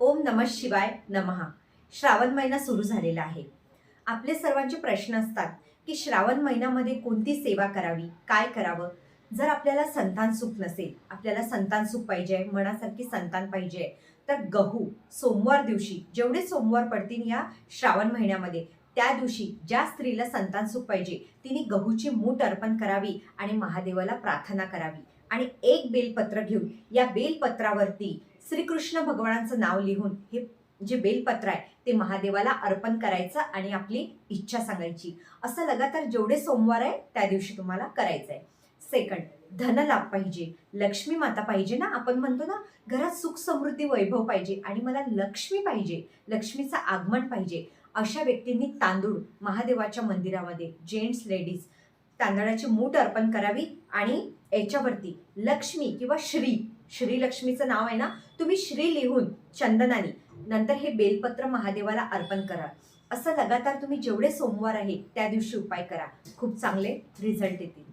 ओम नमः शिवाय नमः. श्रावण महिना सुरू झालेला आहे. आपले सर्वांचे प्रश्न असतात की श्रावण महिन्यामध्ये कोणती सेवा करावी, काय करावं? जर आपल्याला संतान सुख नसेल, आपल्याला संतान सुख पाहिजे आहे, मनासारखी संतान पाहिजे आहे, तर गहू सोमवार दिवशी जेवढे सोमवार पडतील या श्रावण महिन्यामध्ये, त्या दिवशी ज्या स्त्रीला संतान सुख पाहिजे, तिने गहूची मूठ अर्पण करावी आणि महादेवाला प्रार्थना करावी आणि एक बेलपत्र घेऊन या बेलपत्रावरती श्रीकृष्ण भगवानांचं नाव लिहून हे जे बेलपत्र आहे ते महादेवाला अर्पण करायचं आणि आपली इच्छा सांगायची. असं लगातार जेवढे सोमवार आहे त्या दिवशी तुम्हाला करायचं आहे. सेकंड, धनलाभ पाहिजे, लक्ष्मी माता पाहिजे ना. आपण म्हणतो ना, घरात सुख समृद्धी वैभव पाहिजे आणि मला लक्ष्मी पाहिजे, लक्ष्मीचं आगमन पाहिजे. अशा व्यक्तींनी तांदूळ महादेवाच्या मंदिरामध्ये, जेंट्स लेडीज, तांदळाची मूठ अर्पण करावी आणि याच्यावरती लक्ष्मी किंवा श्री लक्ष्मीचं नाव आहे ना, तुम्ही श्री लिहून चंदनाने नंतर हे बेलपत्र महादेवाला अर्पण करा. असं लगातार तुम्ही जेवढे सोमवार आहे त्या दिवशी उपाय करा. खूप चांगले रिझल्ट येतील.